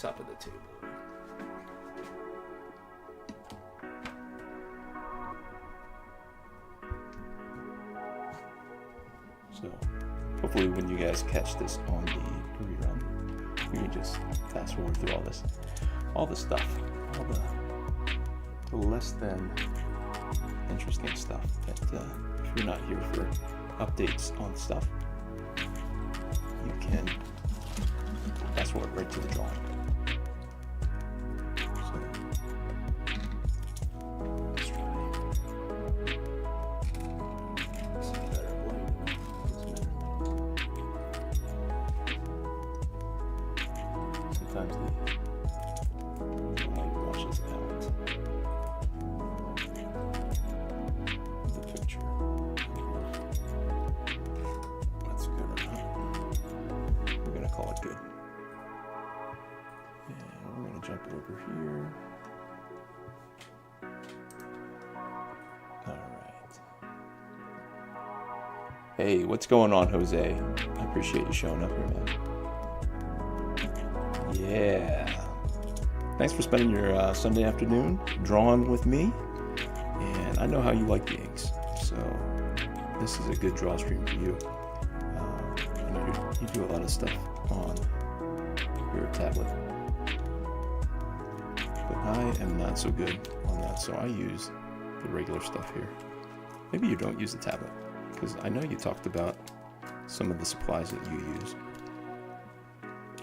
top of the table. So hopefully when you guys catch this on the rerun, you can just fast forward through all the stuff, all the less than interesting stuff that if you're not here for updates on stuff, you can fast forward right to the drawing. So let's try. Sometimes the light washes out the picture. That's good or not. We're gonna call it good. And we're gonna jump over here. All right. Hey, what's going on, Jose? I appreciate you showing up here, man. Yeah. Thanks for spending your Sunday afternoon drawing with me. And I know how you like the inks, so this is a good draw stream for you. I know you do a lot of stuff on your tablet, but I am not so good on that, so I use the regular stuff here. Maybe you don't use the tablet, because I know you talked about some of the supplies that you use,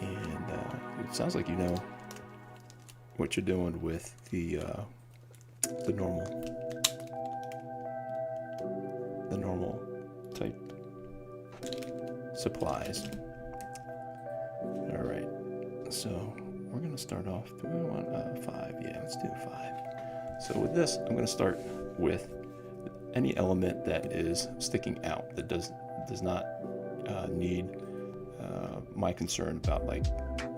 and it sounds like you know what you're doing with the normal type supplies. All right, so we're gonna start off. Do we want 5? Yeah, let's do 5. So with this, I'm gonna start with any element that is sticking out, that does not need my concern about like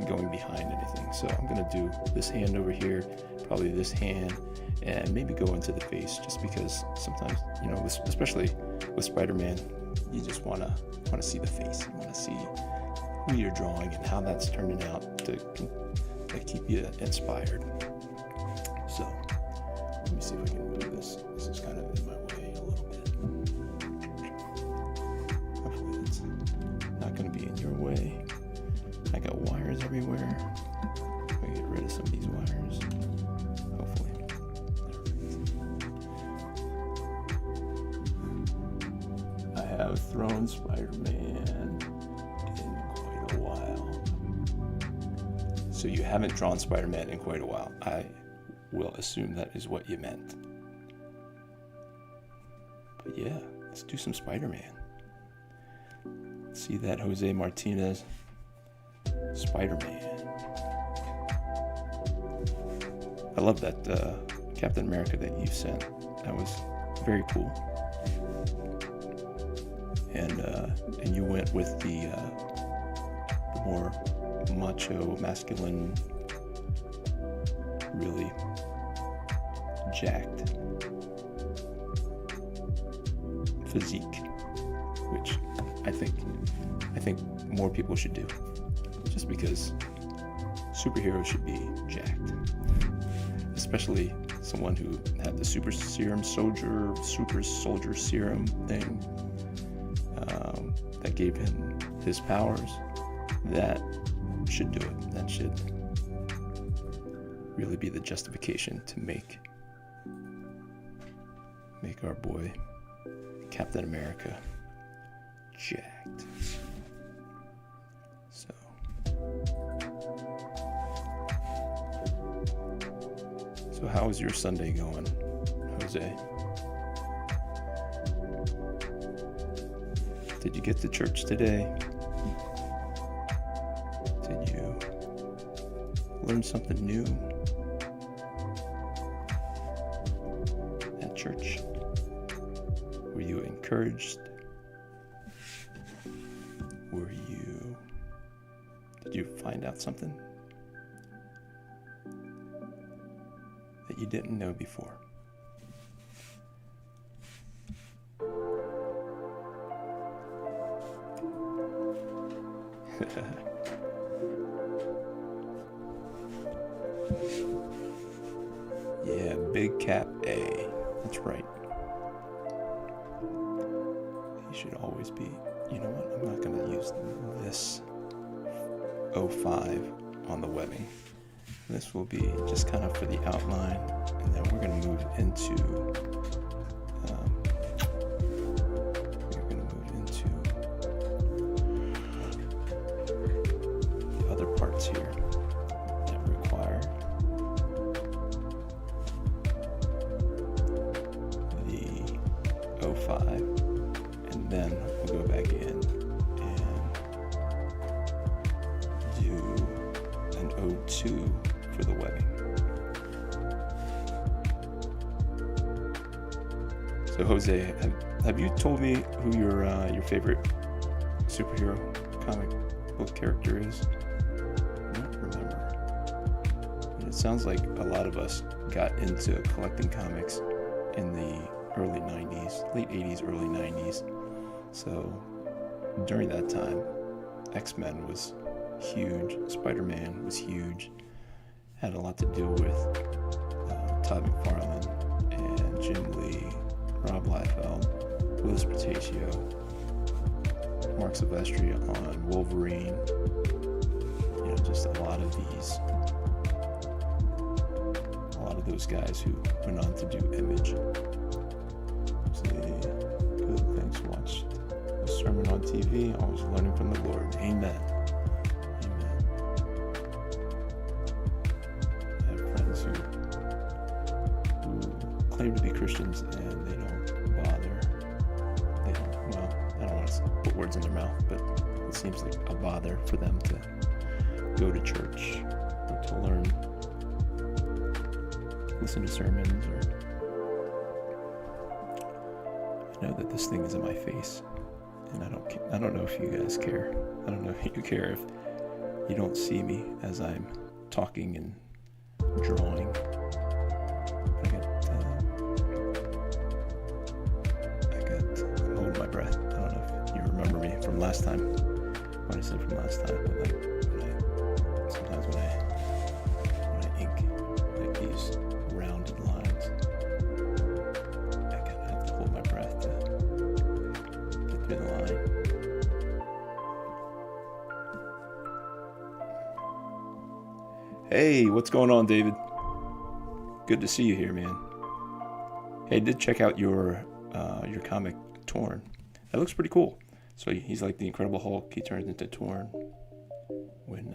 going behind anything. So I'm gonna do this hand over here, probably this hand, and maybe go into the face, just because sometimes, you know, especially with Spider-Man, you just wanna see the face. You wanna see who you're drawing and how that's turning out to keep you inspired. So let me see if I can move this. This is kind of in my way a little bit. Hopefully it's not going to be in your way. I got wires everywhere. I'm going to get rid of some of these wires. Hopefully. I have thrown Spider-Man in quite a while. So you haven't drawn Spider-Man in quite a while. I will assume that is what you meant. But yeah, let's do some Spider-Man. See that Jose Martinez Spider-Man. I love that Captain America that you sent. That was very cool. And you went with the more macho, masculine, really jacked physique, which I think more people should do, just because superheroes should be jacked, especially someone who had the super soldier serum thing that gave him his powers. That should do it. That should really be the justification to make our boy Captain America jacked. So how is your Sunday going, Jose? Did you get to church today? Did you learn something new at church? Were you encouraged? Did you find out something that you didn't know before? Yeah, big cap A. That's right. He should always be. You know what? I'm not going to use this 05 on the webbing. This will be just kind of for the outline, and then we're going to move into the other parts here that require the 05, and then we'll go back in and do an 02 for the webbing. So Jose, have you told me who your favorite superhero comic book character is? I don't remember. It sounds like a lot of us got into collecting comics in the early 90s, late 80s, early 90s. So during that time, X-Men was huge, Spider-Man was huge, had a lot to do with Todd McFarlane and Jim Lee, Rob Liefeld, Louis Portacio, Mark Silvestri on Wolverine. You know, just a lot of those guys who went on to do Image. Good, thanks. Watched a sermon on TV, always learning from the Lord. Amen. Claim to be Christians and they don't bother. Well, I don't want to put words in their mouth, but it seems like a bother for them to go to church or to learn, listen to sermons, or I know that this thing is in my face, and I don't know if you guys care. I don't know if you care if you don't see me as I'm talking and drawing. I'm holding my breath. I don't know if you remember me from last time, what I said from last time, but like sometimes when I ink like these rounded lines, I kind of have to hold my breath to get through the line. Hey, what's going on, David? Good to see you here, man. Hey, I did check out your comic, Torn. That looks pretty cool. So he's like the Incredible Hulk. He turns into Torn when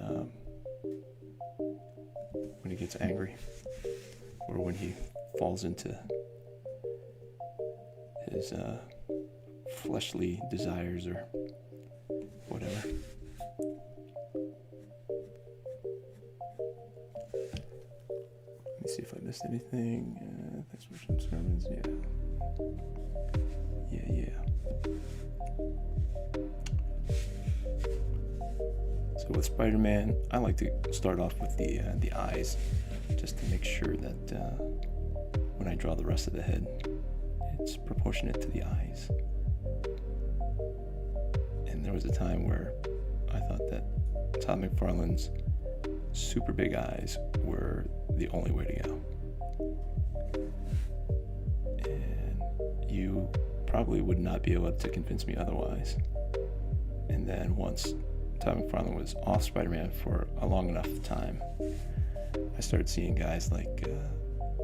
he gets angry, or when he falls into his fleshly desires or whatever. Let me see if I missed anything. Thanks for some sermons. Yeah. So with Spider-Man, I like to start off with the eyes, just to make sure that when I draw the rest of the head, it's proportionate to the eyes. And there was a time where I thought that Todd McFarlane's super big eyes were the only way to go. And you probably would not be able to convince me otherwise. And then once Todd McFarlane was off Spider-Man for a long enough time, I started seeing guys like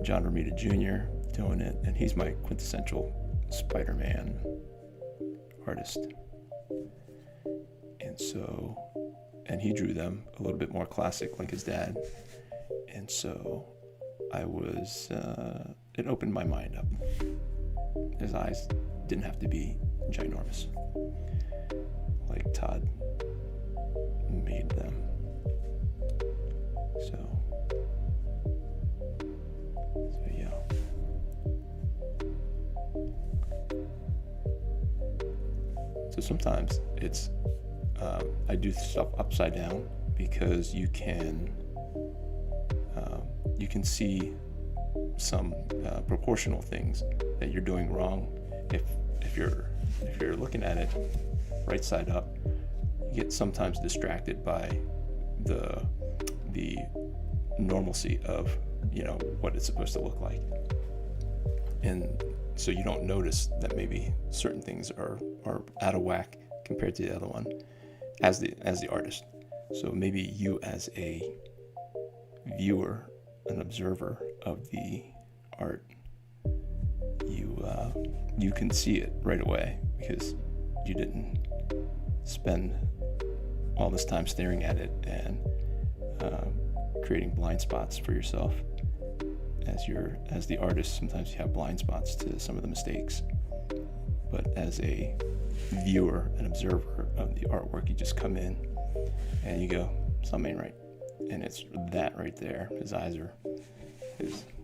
John Romita Jr. doing it, and he's my quintessential Spider-Man artist. And he drew them a little bit more classic like his dad. And so it opened my mind up. His eyes didn't have to be ginormous like Todd made them. So yeah. So sometimes it's I do stuff upside down because you can see some proportional things that you're doing wrong. If you're looking at it right side up, you get sometimes distracted by the normalcy of, what it's supposed to look like. And so you don't notice that maybe certain things are out of whack compared to the other one as the artist. So maybe you as a viewer, an observer of the art, you can see it right away because you didn't spend all this time staring at it and creating blind spots for yourself. As the artist, sometimes you have blind spots to some of the mistakes, but as a viewer and observer of the artwork, you just come in and you go, something ain't right, and it's that right there. His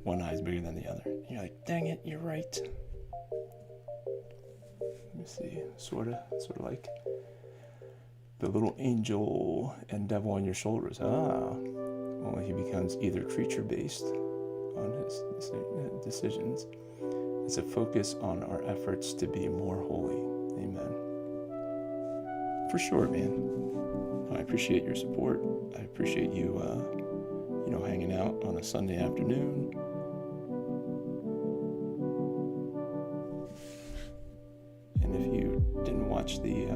one eye is bigger than the other. And you're like, dang it, you're right. Let me see, sort of like the little angel and devil on your shoulders. Only he becomes either creature-based on his decisions. It's a focus on our efforts to be more holy. Amen. For sure, man. I appreciate your support. I appreciate you, hanging out on a Sunday afternoon. And if you didn't watch the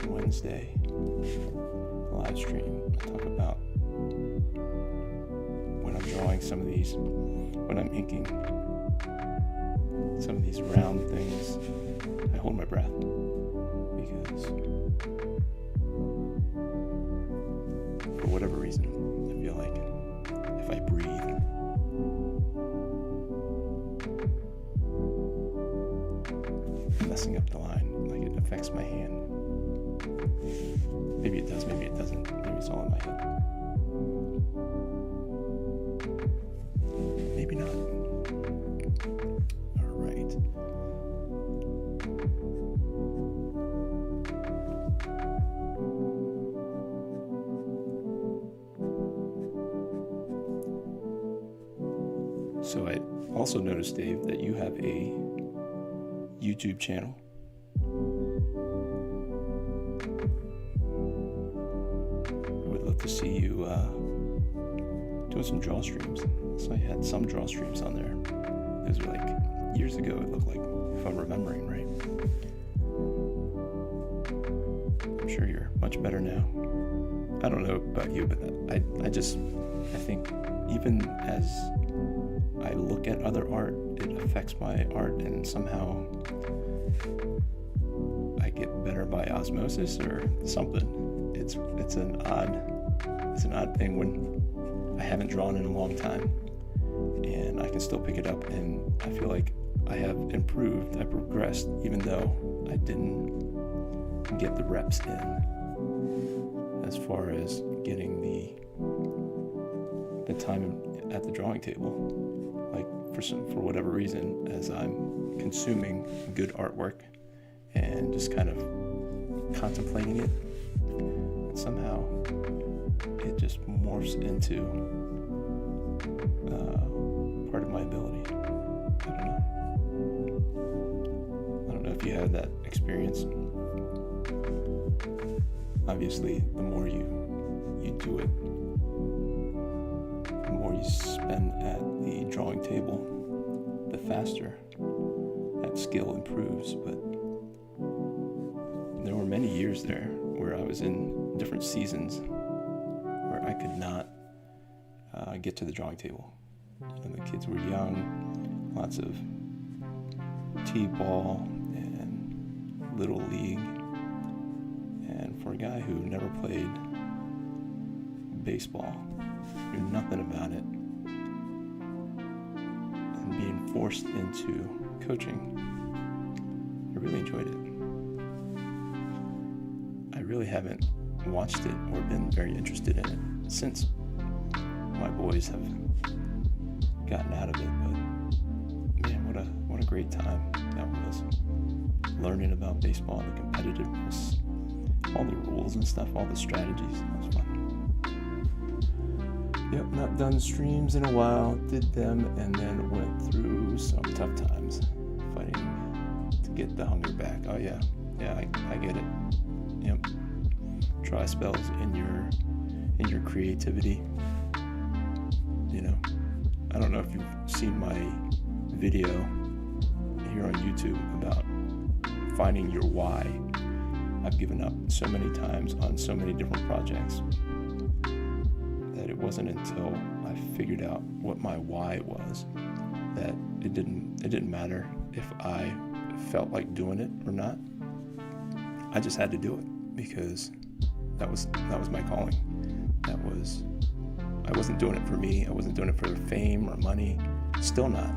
Wednesday live stream, I talk about when I'm drawing when I'm inking some of these round things, I hold my breath because for whatever reason, I feel like if I breathe, I'm messing up the line, like it affects my hand. Maybe it does, maybe it doesn't. Maybe it's all in my head. Maybe not. All right. So I also noticed, Dave, that you have a YouTube channel. I would love to see you doing some draw streams. So I had some draw streams on there. Those were like years ago, it looked like, if I'm remembering right. I'm sure you're much better now. I don't know about you, but I think even as I look at other art, it affects my art, and somehow I get better by osmosis or something. It's an odd thing when I haven't drawn in a long time, and I can still pick it up, and I feel like I have improved, I progressed, even though I didn't get the reps in as far as getting the time at the drawing table. Like for whatever reason, as I'm consuming good artwork and just kind of contemplating it, and somehow it just morphs into part of my ability. I don't know if you had that experience. Obviously, the more you do it, the more you spend at the drawing table, the faster that skill improves. But there were many years there where I was in different seasons where I could not get to the drawing table. The kids were young, lots of t-ball and little league, and for a guy who never played baseball, knew nothing about it, and being forced into coaching, I really enjoyed it. I really haven't watched it or been very interested in it since my boys have gotten out of it, but man, what a great time that was. Learning about baseball, the competitiveness, all the rules and stuff, all the strategies. That was fun. Yep, not done streams in a while, did them, and then went through some tough times fighting to get the hunger back. Oh yeah, I get it. Yep. Dry spells in your creativity. I don't know if you've seen my video here on YouTube about finding your why. I've given up so many times on so many different projects that it wasn't until I figured out what my why was that it didn't matter if I felt like doing it or not. I just had to do it because that was my calling. I wasn't doing it for me. I wasn't doing it for fame or money. Still not.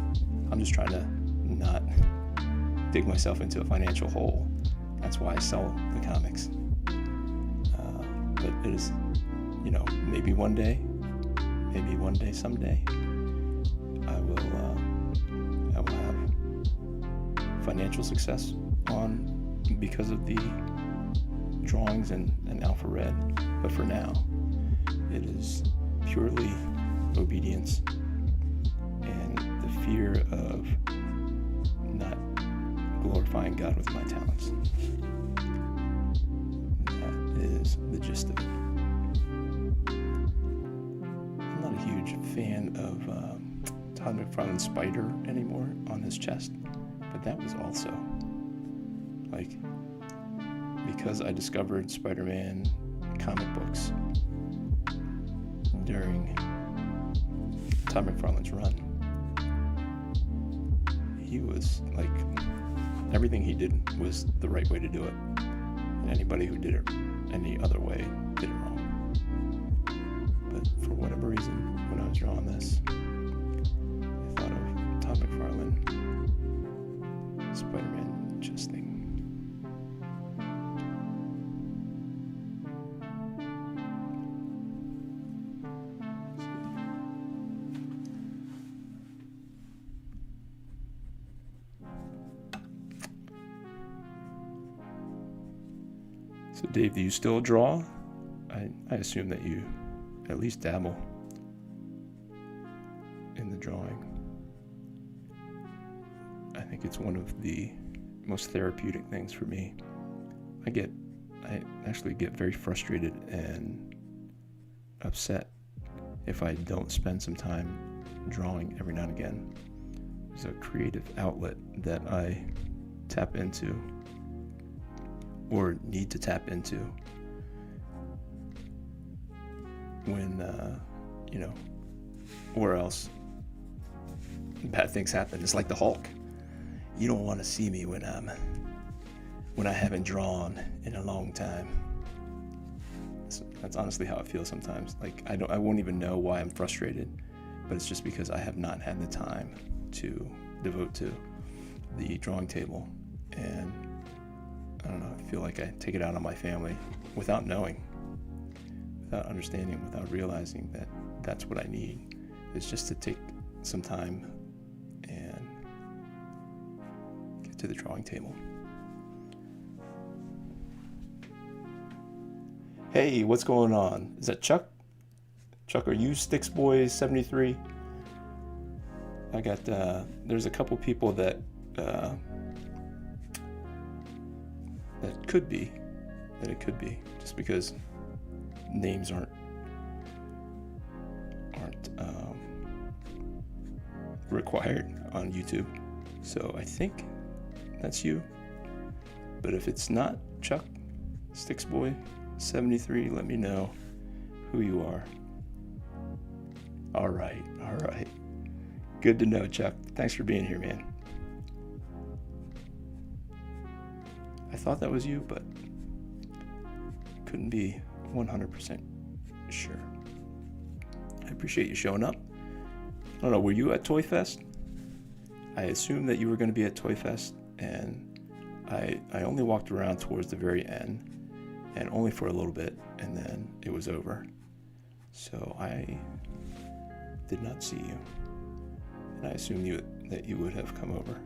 I'm just trying to not dig myself into a financial hole. That's why I sell the comics. But it is, maybe one day, someday, I will have financial success because of the drawings and Alpha Red. But for now, it is purely obedience and the fear of not glorifying God with my talents. That is the gist of it. I'm not a huge fan of Todd McFarlane's spider anymore on his chest, but that was also because I discovered Spider-Man comic books during Todd McFarlane's run. He was everything he did was the right way to do it, and anybody who did it any other way did it wrong. But for whatever reason, when I was drawing this, I thought of Todd McFarlane, Spider-Man chest thing. So Dave, do you still draw? I assume that you at least dabble in the drawing. I think it's one of the most therapeutic things for me. I actually get very frustrated and upset if I don't spend some time drawing every now and again. It's a creative outlet that I tap into or need to tap into when or else bad things happen. It's like the Hulk. You don't want to see me when I haven't drawn in a long time. That's honestly how it feels sometimes. I won't even know why I'm frustrated, but it's just because I have not had the time to devote to the drawing table. And I don't know, I feel like I take it out on my family without knowing, without understanding, without realizing that that's what I need, is just to take some time and get to the drawing table. Hey, what's going on? Is that Chuck? Chuck, are you SticksBoy73? I got, there's a couple people that it could be, just because names aren't required on YouTube. So I think that's you. But if it's not Chuck, SticksBoy73, let me know who you are. All right. Good to know, Chuck. Thanks for being here, man. I thought that was you, but couldn't be 100% sure. I appreciate you showing up. I don't know, were you at Toy Fest? I assumed that you were going to be at Toy Fest, and I only walked around towards the very end, and only for a little bit, and then it was over. So I did not see you, and I assumed that you would have come over.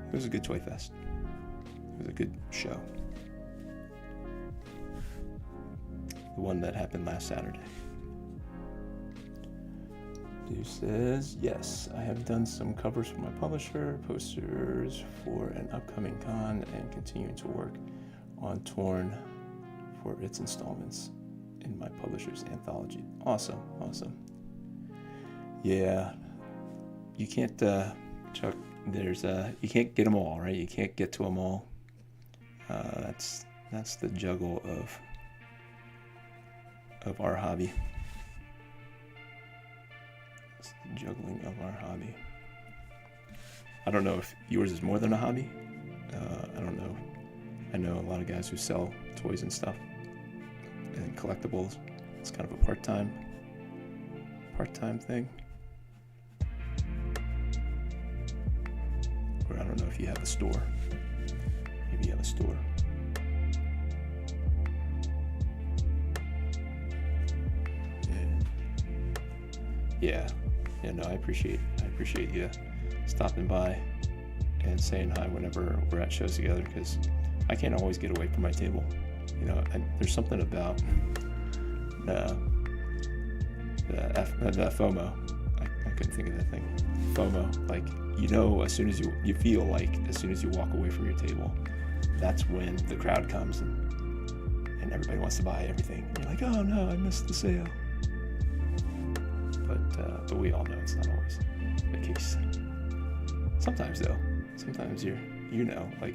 It was a good Toy Fest. It was a good show. The one that happened last Saturday. Dude says, yes, I have done some covers for my publisher, posters for an upcoming con, and continuing to work on Torn for its installments in my publisher's anthology. Awesome. Yeah, you can't, Chuck. You can't get them all, right? You can't get to them all. That's the juggle of our hobby. It's the juggling of our hobby. I don't know if yours is more than a hobby. I don't know. I know a lot of guys who sell toys and stuff and collectibles. It's kind of a part-time thing. Or I don't know if you have a store. Maybe you have a store. Yeah. No, I appreciate you stopping by and saying hi whenever we're at shows together, because I can't always get away from my table. You know, there's something about the FOMO. I couldn't think of that thing. FOMO, like, you know, as soon as you feel like as soon as you walk away from your table, that's when the crowd comes and everybody wants to buy everything. And you're like, oh no, I missed the sale. But we all know it's not always the case. Sometimes though,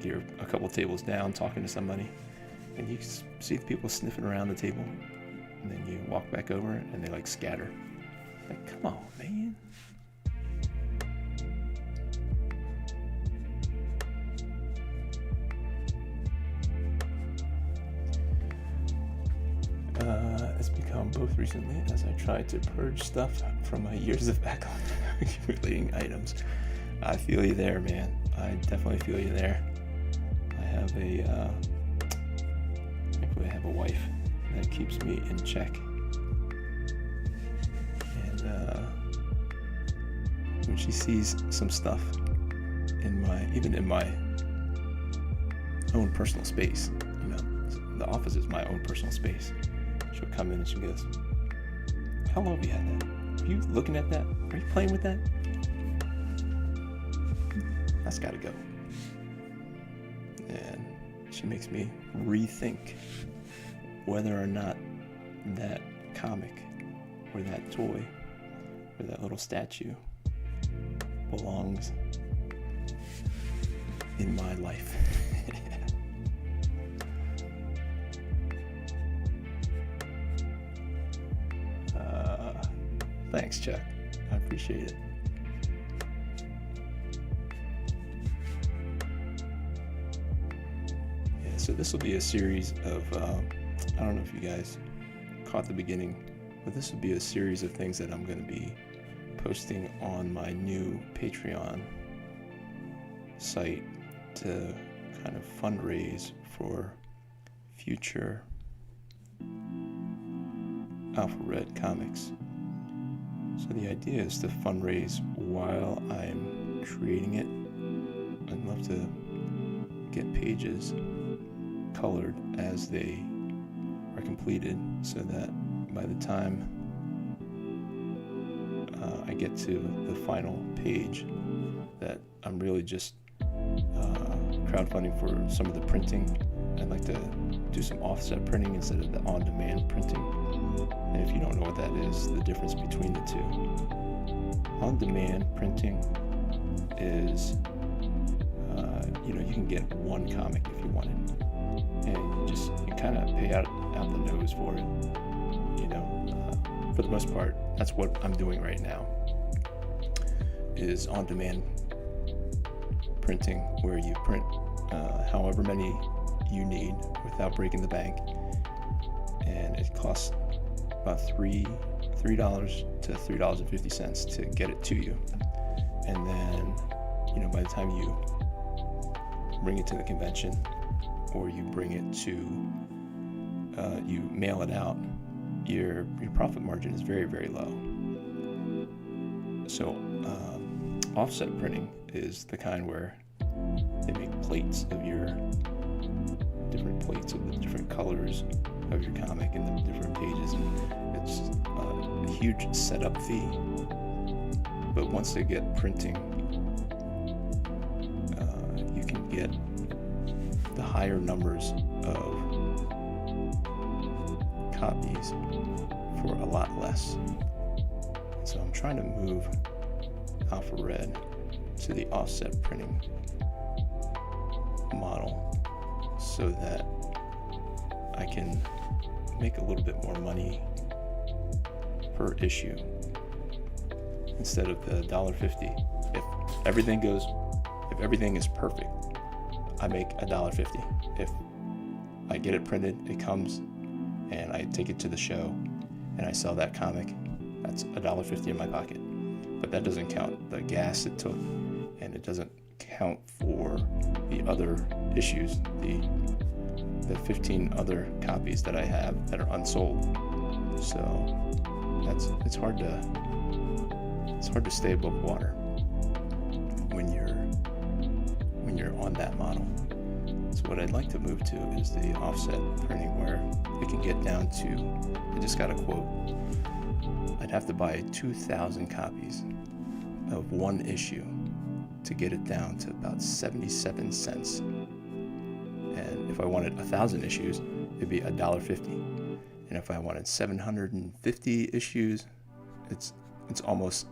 you're a couple tables down talking to somebody, and you see the people sniffing around the table, and then you walk back over and they like scatter. Like, come on, man. It's become both recently as I tried to purge stuff from my years of backlog accumulating items. I feel you there, man. I definitely feel you there. Thankfully I have a wife that keeps me in check. And when she sees some stuff even in my own personal space, you know, the office is my own personal space. She'll come in and she goes, how long have you had that? Are you looking at that? Are you playing with that? That's gotta go. And she makes me rethink whether or not that comic or that toy or that little statue belongs in my life. Thanks, Chuck. I appreciate it. Yeah, so this will be a series of, I don't know if you guys caught the beginning, but this will be a series of things that I'm going to be posting on my new Patreon site to kind of fundraise for future Alpha Red comics. So the idea is to fundraise while I'm creating it. I'd love to get pages colored as they are completed, so that by the time I get to the final page, that I'm really just crowdfunding for some of the printing. I'd like to do some offset printing instead of the on-demand printing. And if you don't know what that is, the difference between the two. On-demand printing is, you can get one comic if you wanted, and you kind of pay out the nose for it. For the most part, that's what I'm doing right now. Is on-demand printing, where you print however many you need without breaking the bank, and it costs about $3 to $3.50 to get it to you. And then, by the time you bring it to the convention, or you bring it to, you mail it out, your profit margin is very, very low. So offset printing is the kind where they make plates of different plates of the different colors of your comic and the different pages, and it's a huge setup fee. But once they get printing, you can get the higher numbers of copies for a lot less. So I'm trying to move Alpha Red to the offset printing model so that I can make a little bit more money per issue instead of the $1.50. If everything is perfect, I make $1.50. If I get it printed, it comes, and I take it to the show and I sell that comic, that's $1.50 in my pocket. But that doesn't count the gas it took, and it doesn't count for the other issues, the 15 other copies that I have that are unsold. So it's hard to stay above water when you're on that model. So what I'd like to move to is the offset printing, where it can get down to, I just got a quote, I'd have to buy 2,000 copies of one issue to get it down to about 77 cents. And if I wanted 1,000 issues, it'd be $1.50. And if I wanted 750 issues, it's almost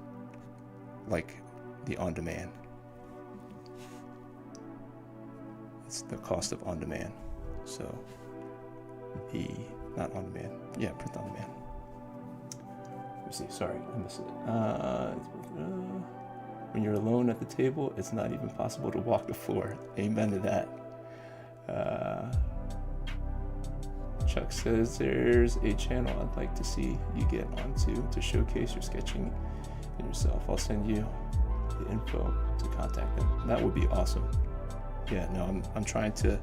like the on-demand. It's the cost of on-demand. So not on-demand, yeah, print on-demand. Let me see, sorry, I missed it. When you're alone at the table, it's not even possible to walk the floor. Amen to that. Chuck says there's a channel I'd like to see you get onto to showcase your sketching and yourself. I'll send you the info to contact them. That would be awesome. Yeah, no, I'm trying to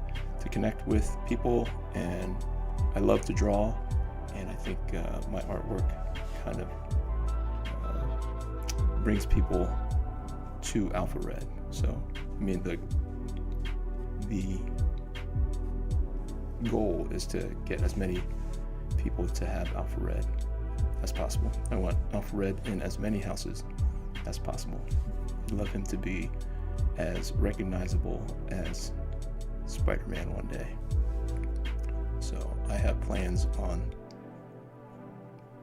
connect with people, and I love to draw, and I think my artwork kind of brings people to Alpha Red. So, I mean, the goal is to get as many people to have Alpha Red as possible. I want Alpha Red in as many houses as possible. I'd love him to be as recognizable as Spider-Man one day. So I have plans on,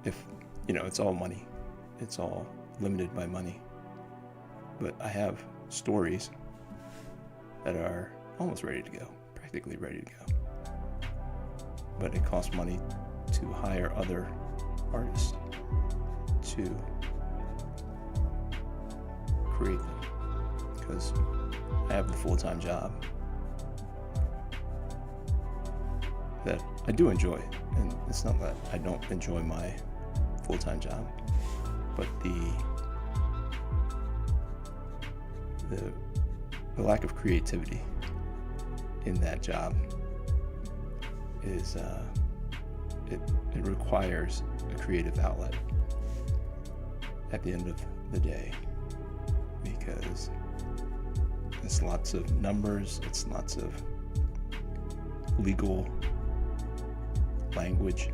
if, it's all money. It's all limited by money. But I have stories that are almost ready to go, practically ready to go. But it costs money to hire other artists to create them, because I have the full-time job that I do enjoy, and it's not that I don't enjoy my full-time job, but the lack of creativity in that job is it requires a creative outlet at the end of the day, because it's lots of numbers, it's lots of legal language,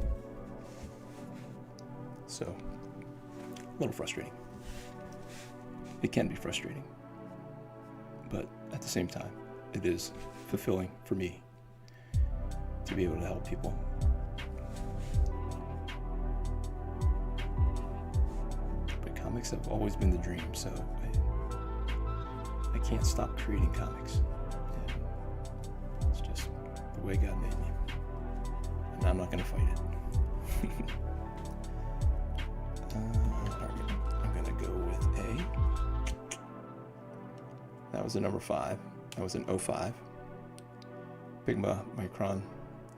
so a little frustrating. It can be frustrating, but at the same time, it is fulfilling for me to be able to help people. But comics have always been the dream, so I can't stop creating comics. And it's just the way God made me, and I'm not going to fight it. I'm going to go with A. That was a number 5. That was an 05. Pigma Micron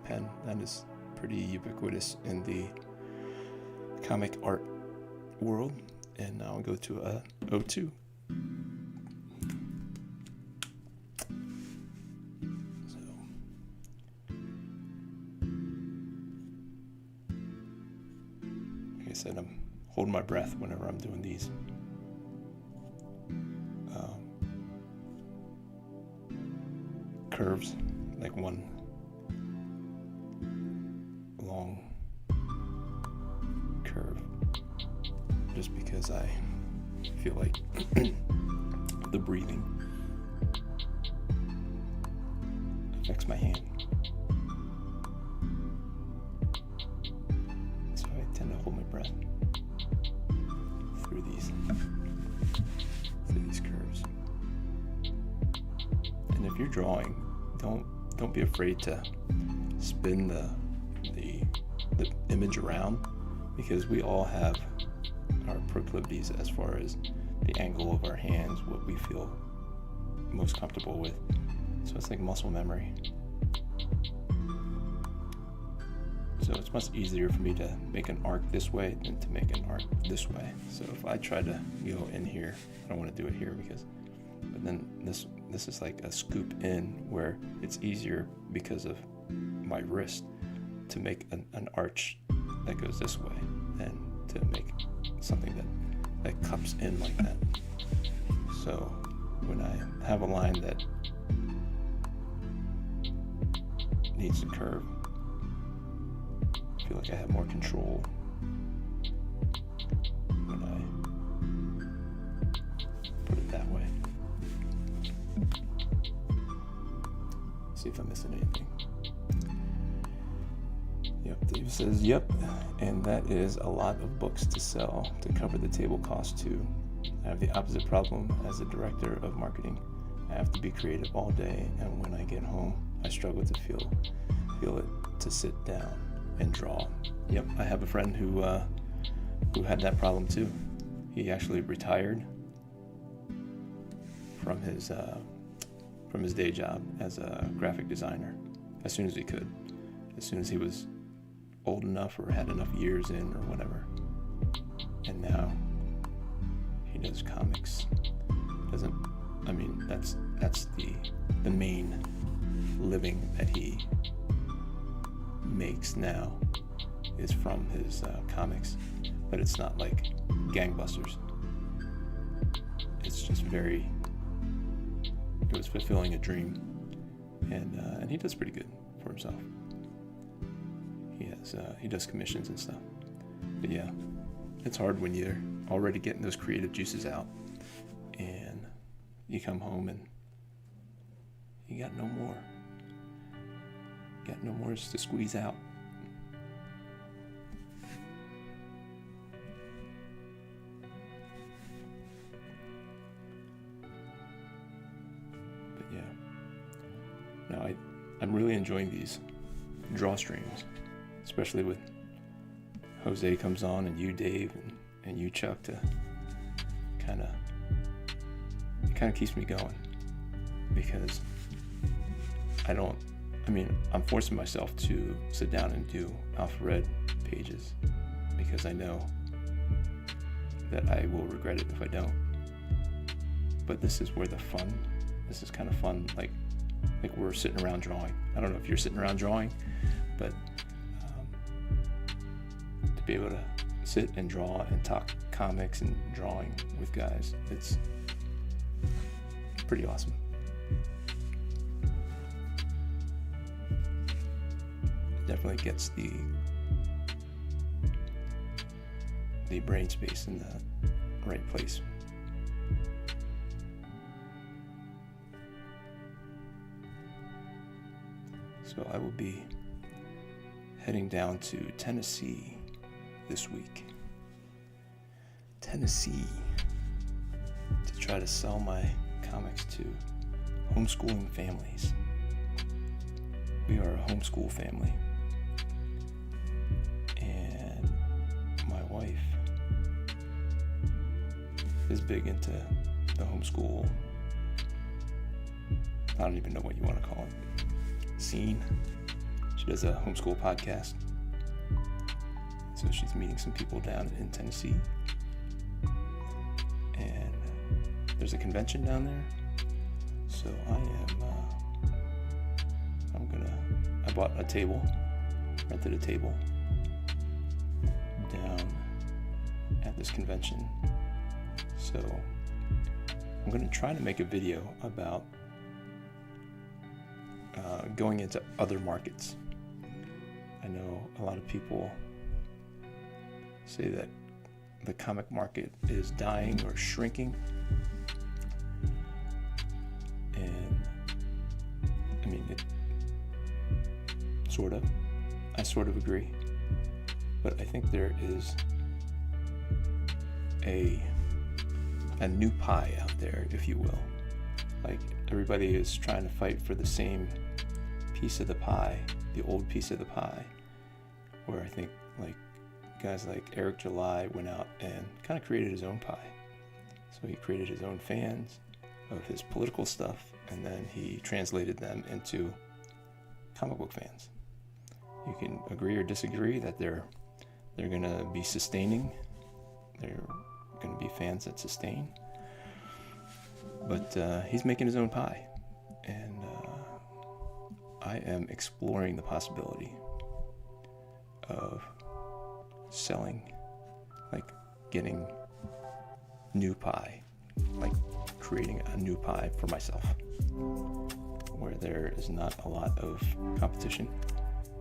pen. That is pretty ubiquitous in the comic art world. And now I'll go to a 02. So, like I said, I'm holding my breath whenever I'm doing these. Curves, like one long curve, just because I feel like the breathing affects my hand, so I tend to hold my breath through you're drawing, don't be afraid to spin the image around, because we all have our proclivities as far as the angle of our hands, what we feel most comfortable with. So it's like muscle memory. So it's much easier for me to make an arc this way than to make an arc this way. So if I try to go in here, I don't want to do it here but then this is like a scoop in where it's easier because of my wrist to make an arch that goes this way than to make something that cups in like that. So when I have a line that needs to curve, I feel like I have more control when I put it that way. See if I'm missing anything. Yep, Dave says, yep, and that is a lot of books to sell to cover the table cost too. I have the opposite problem as a director of marketing. I have to be creative all day, and when I get home, I struggle to feel it to sit down and draw. Yep, I have a friend who had that problem too. He actually retired from his day job as a graphic designer as soon as he could, as soon as he was old enough or had enough years in or whatever. And now he does comics. That's the main living that he makes now is from his comics, but it's not like gangbusters. It's just it was fulfilling a dream, and he does pretty good for himself. He does commissions and stuff. But yeah, it's hard when you're already getting those creative juices out and you come home and you got no more. Got no more to squeeze out. But yeah, now I'm really enjoying these draw streams, especially with Jose comes on and you, Dave, and you, Chuck, to kind of keeps me going, because I'm forcing myself to sit down and do alpha-red pages because I know that I will regret it if I don't. But this is where this is kind of fun, like we're sitting around drawing. I don't know if you're sitting around drawing, but to be able to sit and draw and talk comics and drawing with guys, it's pretty awesome. Definitely gets the brain space in the right place. So I will be heading down to Tennessee this week. Tennessee, to try to sell my comics to homeschooling families. We are a homeschool family. And my wife is big into the homeschool, I don't even know what you want to call it, scene. She does a homeschool podcast. So she's meeting some people down in Tennessee. And there's a convention down there. So I bought a table, rented a table down at this convention. So I'm going to try to make a video about going into other markets. I know a lot of people say that the comic market is dying or shrinking. And I sort of agree, but I think there is a new pie out there, if you will, like everybody is trying to fight for the same piece of the pie, the old piece of the pie, where I think like guys like Eric July went out and kind of created his own pie. So he created his own fans of his political stuff, and then he translated them into comic book fans. You can agree or disagree that they're going to be sustaining. They're going to be fans that sustain. But he's making his own pie, and I am exploring the possibility of selling, like getting new pie, like creating a new pie for myself, where there is not a lot of competition.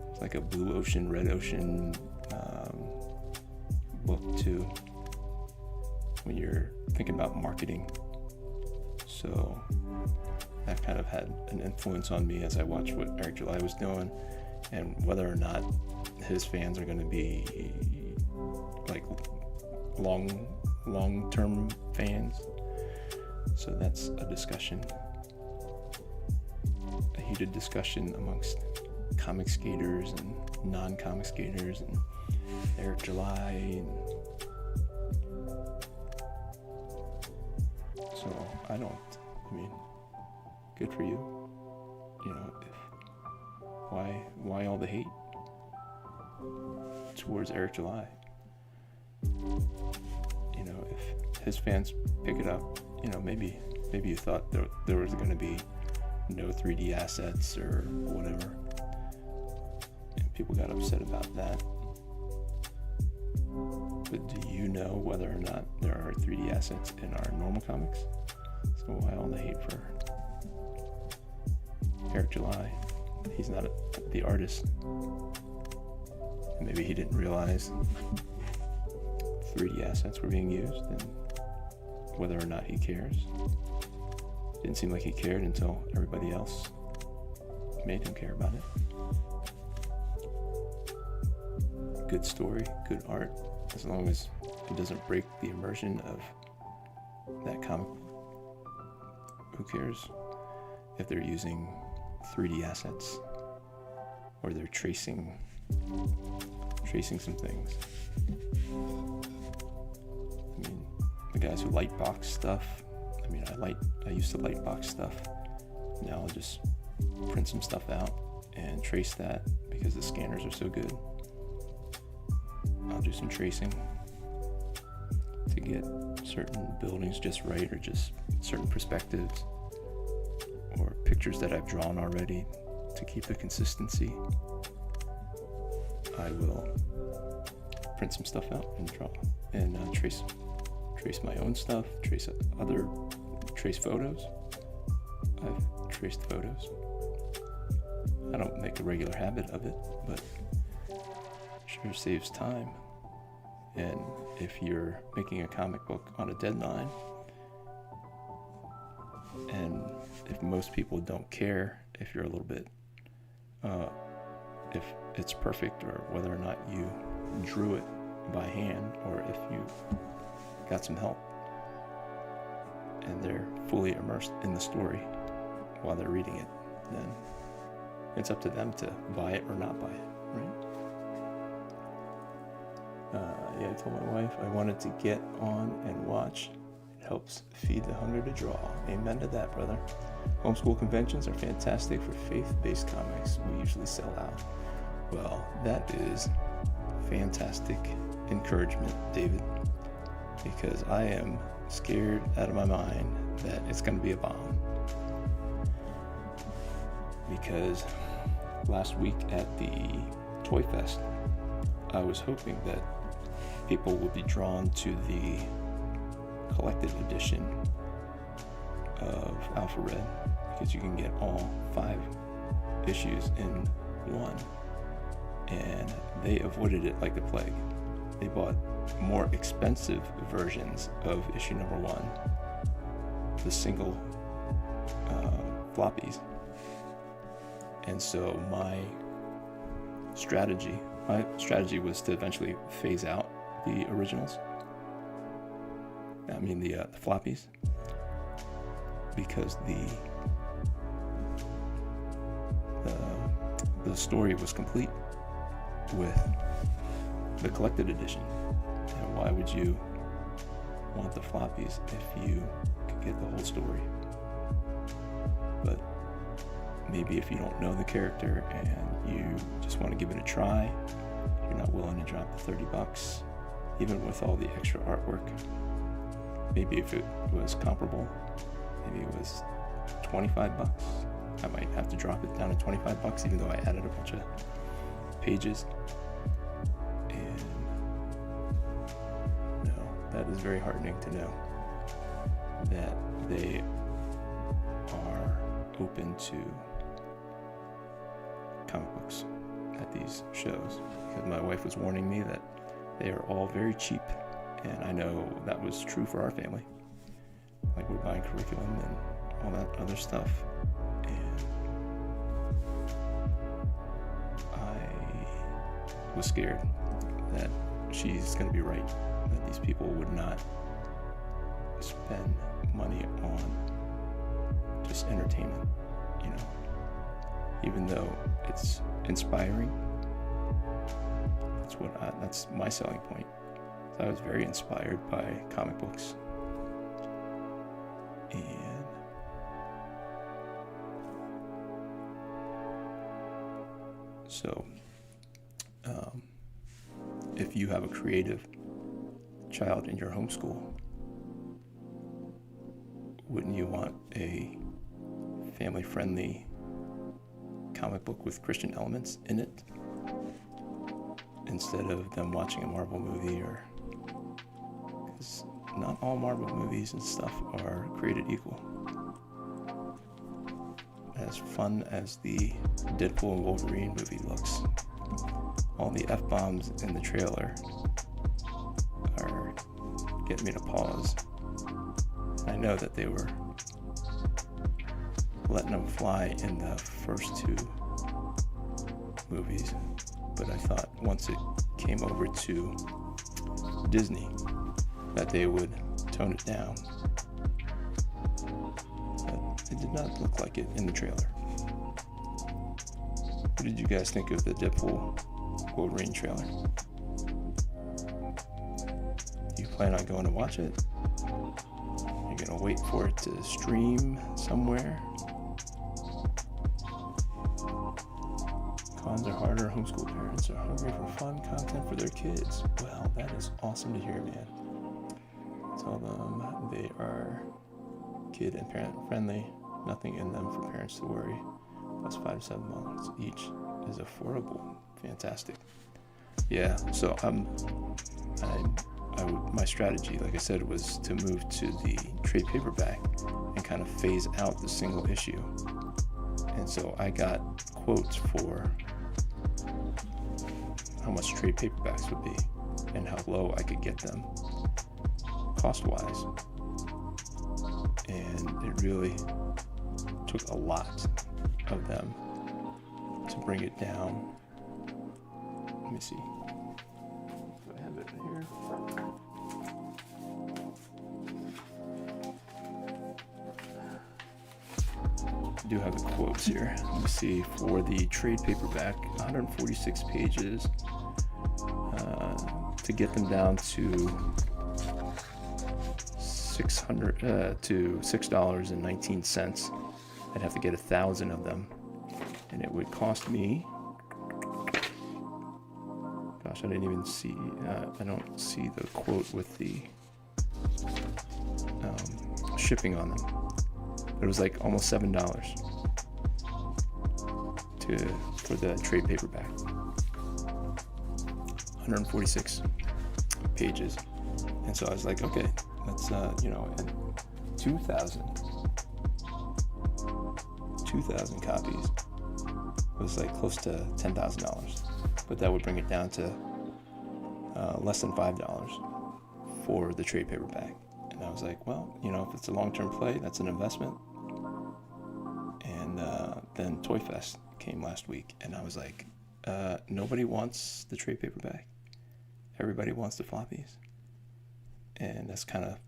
It's like a blue ocean, red ocean book too, when you're thinking about marketing. So that kind of had an influence on me as I watched what Eric July was doing, and whether or not his fans are going to be like long-term fans. So that's a discussion, a heated discussion amongst comic skaters and non-comic skaters and Eric July. And so I mean, good for you. You know, why all the hate towards Eric July? You know, if his fans pick it up, you know, maybe you thought there was going to be no 3D assets or whatever, and people got upset about that. But do you know whether or not there are 3D assets in our normal comics? So why all the hate for Eric July? He's not the artist. And maybe he didn't realize 3D assets were being used, and whether or not he cares. Didn't seem like he cared until everybody else made him care about it. Good story, good art, as long as it doesn't break the immersion of that comic. Who cares if they're using 3D assets or they're tracing some things? I mean, the guys who lightbox stuff, I mean, I used to lightbox stuff. Now I'll just print some stuff out and trace that because the scanners are so good. I'll do some tracing to get certain buildings just right, or just certain perspectives, or pictures that I've drawn already to keep the consistency. I will print some stuff out and draw and trace my own stuff, trace photos. I've traced photos. I don't make a regular habit of it, but sure saves time. And if you're making a comic book on a deadline, and if most people don't care if you're a little bit, if it's perfect, or whether or not you drew it by hand, or if you got some help, and they're fully immersed in the story while they're reading it, then it's up to them to buy it or not buy it, right? I told my wife I wanted to get on and watch. It helps feed the hunger to draw. Amen to that, brother. Homeschool conventions are fantastic for faith-based comics. We usually sell out. Well, that is fantastic encouragement, David, because I am scared out of my mind that it's going to be a bomb. Because last week at the Toy Fest, I was hoping that people would be drawn to the collected edition of Alpha Red, because you can get all 5 issues in one, and they avoided it like the plague. They bought more expensive versions of issue number 1, the single floppies. And so my strategy was to eventually phase out the originals. I mean the floppies, because the story was complete with the collected edition. And why would you want the floppies if you could get the whole story? But maybe if you don't know the character and you just want to give it a try, you're not willing to drop the $30, even with all the extra artwork. Maybe if it was comparable, maybe it was $25, I might have to drop it down to $25, even though I added a bunch of pages. And no, that is very heartening to know that they are open to comic books at these shows, because my wife was warning me that they are all very cheap, and I know that was true for our family. Like, we're buying curriculum and all that other stuff, and I was scared that she's going to be right, that these people would not spend money on just entertainment, you know, even though it's inspiring. That's my selling point. So I was very inspired by comic books, and so if you have a creative child in your homeschool, wouldn't you want a family-friendly comic book with Christian elements in it, instead of them watching a Marvel movie? Or, because not all Marvel movies and stuff are created equal. As fun as the Deadpool and Wolverine movie looks, all the F-bombs in the trailer are getting me to pause. I know that they were letting them fly in the first two movies, but I thought once it came over to Disney that they would tone it down. But it did not look like it in the trailer. What did you guys think of the Deadpool Wolverine trailer? Do you plan on going to watch it? You're gonna wait for it to stream somewhere? Cons are harder. Homeschool parents are hungry for fun content for their kids. Well, that is awesome to hear, man. Tell them they are kid and parent friendly. Nothing in them for parents to worry. Plus 5 to 7 months each is affordable. Fantastic. Yeah. So my strategy, like I said, was to move to the trade paperback and kind of phase out the single issue. And so I got quotes for how much trade paperbacks would be and how low I could get them cost-wise. And it really took a lot of them to bring it down. Let me see. Do I have it right here? I do have the quotes here. Let me see. For the trade paperback, 146 pages, to get them down to $6.19, I'd have to get 1,000 of them, and it would cost me. Gosh, I didn't even see. I don't see the quote with the shipping on them. It was like almost $7 for the trade paperback. 146 pages, and so I was like, okay, let's and 2,000 copies was like close to $10,000, but that would bring it down to less than $5 for the trade paperback. And I was like, well, if it's a long-term play, that's an investment. And then Toy Fest came last week, and I was like, nobody wants the trade paperback. Everybody wants the floppies. And that's kind of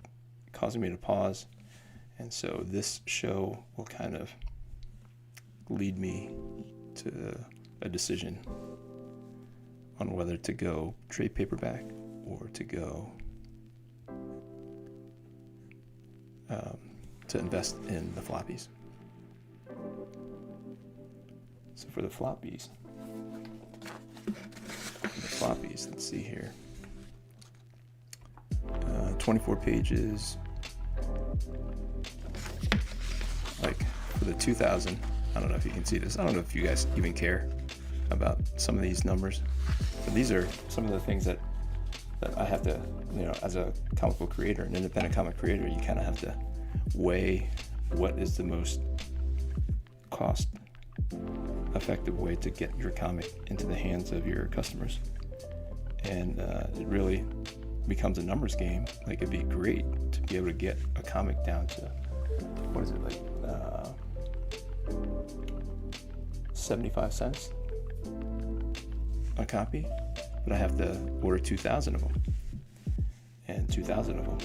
causing me to pause And so this show will kind of lead me to a decision on whether to go trade paperback or to go to invest in the floppies. So for the floppies, let's see here. 24 pages. Like for the 2000, I don't know if you can see this. I don't know if you guys even care about some of these numbers, but these are some of the things that I have to, as a comic book creator, an independent comic creator, you kind of have to weigh what is the most cost effective way to get your comic into the hands of your customers. And it really becomes a numbers game. Like, it'd be great to be able to get a comic down to, what is it, like 75 cents a copy, but I have to order 2,000 of them, and 2,000 of them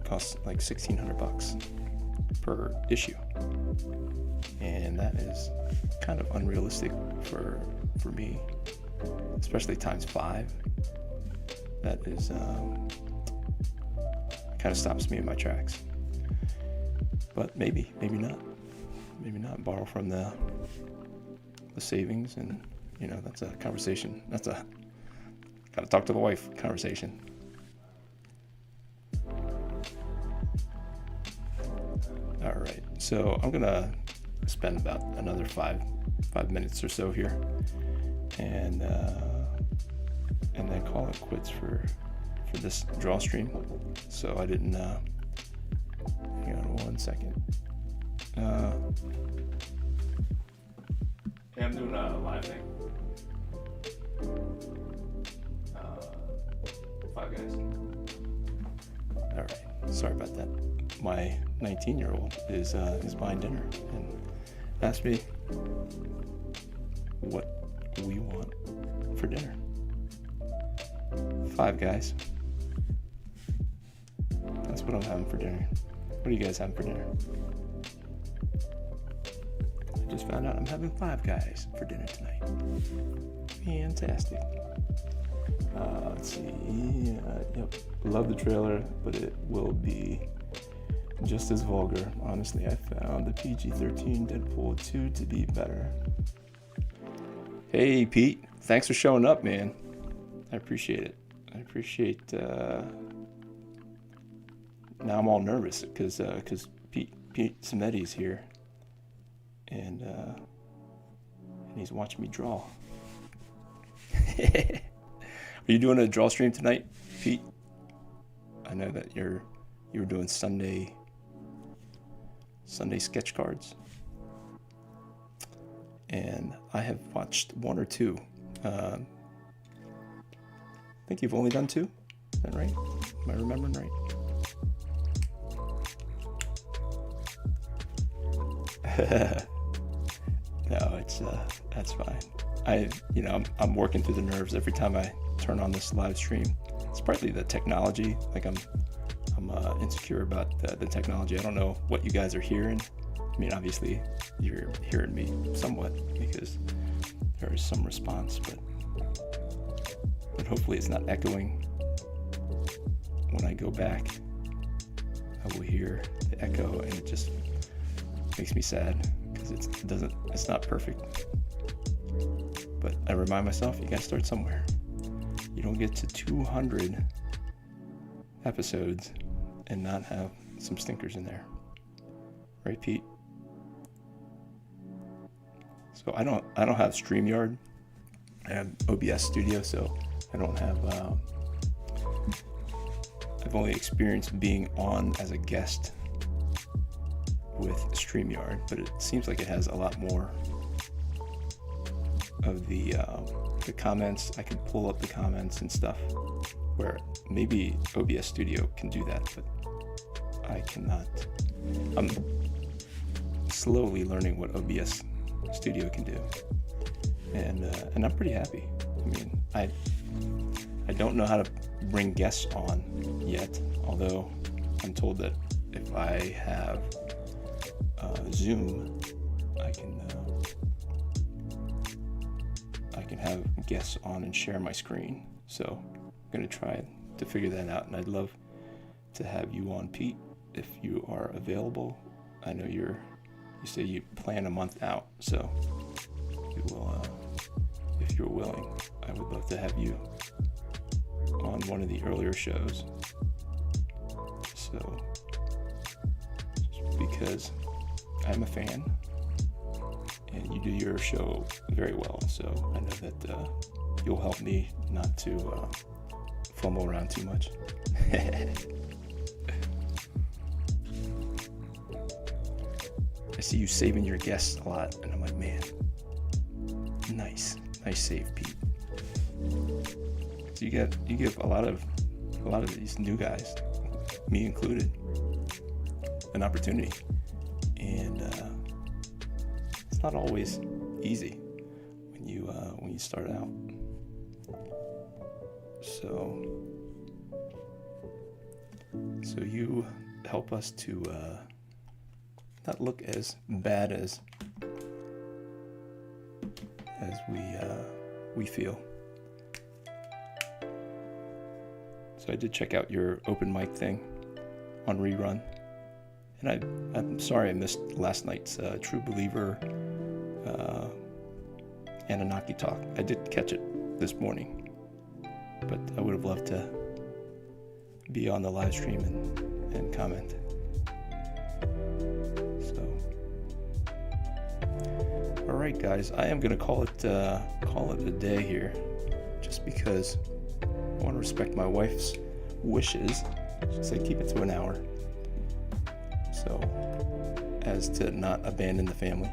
costs like $1,600 per issue, and that is kind of unrealistic for me, especially times 5. That is kind of stops me in my tracks. But maybe not. Borrow from the savings, and that's a conversation. That's a gotta talk to the wife conversation. All right, so I'm gonna spend about another five minutes or so here, and then call it quits for this draw stream. So I didn't. Hang on 1 second. Hey, I'm doing a live thing. 5 Guys. All right, sorry about that. My 19-year-old is buying dinner and asked me what we want for dinner. 5 Guys. That's what I'm having for dinner. What are you guys having for dinner? I just found out I'm having 5 Guys for dinner tonight. Fantastic. Let's see. Yep. Love the trailer, but it will be just as vulgar. Honestly, I found the PG-13 Deadpool 2 to be better. Hey, Pete. Thanks for showing up, man. I appreciate it. I appreciate... Now I'm all nervous because Pete Samedi's here, and he's watching me draw. Are you doing a draw stream tonight, Pete? I know that you were doing Sunday sketch cards, and I have watched 1 or 2. I think you've only done 2. Is that right? Am I remembering right? No, it's that's fine. I'm working through the nerves every time I turn on this live stream. It's partly the technology. Like I'm insecure about the technology. I don't know what you guys are hearing. I mean, obviously you're hearing me somewhat because there is some response, but hopefully it's not echoing. When I go back, I will hear the echo, and it just makes me sad because it's not perfect. But I remind myself, you gotta start somewhere. You don't get to 200 episodes and not have some stinkers in there, right, Pete? So I don't have StreamYard. I have OBS Studio, so I don't have. I've only experienced being on as a guest with StreamYard, but it seems like it has a lot more of the comments. I can pull up the comments and stuff, where maybe OBS Studio can do that, but I cannot. I'm slowly learning what OBS Studio can do, and I'm pretty happy. I mean, I I don't know how to bring guests on yet, although I'm told that if I have Zoom, I can have guests on and share my screen. So I'm going to try to figure that out, and I'd love to have you on, Pete, if you are available. I know you say you plan a month out, so you will, if you're willing, I would love to have you on one of the earlier shows. So, because I'm a fan and you do your show very well, so I know that you'll help me not to fumble around too much. I see you saving your guests a lot, and I'm like, man, nice save, Pete. So you give a lot of these new guys, me included, an opportunity, and it's not always easy when you start out. So you help us to not look as bad as we feel. So I did check out your open mic thing on Rerun, and I'm sorry I missed last night's True Believer Anunnaki talk. I did catch it this morning, but I would have loved to be on the live stream and comment. So, all right, guys, I am going to call it a day here, just because I want to respect my wife's wishes. She said keep it to an hour, so as to not abandon the family.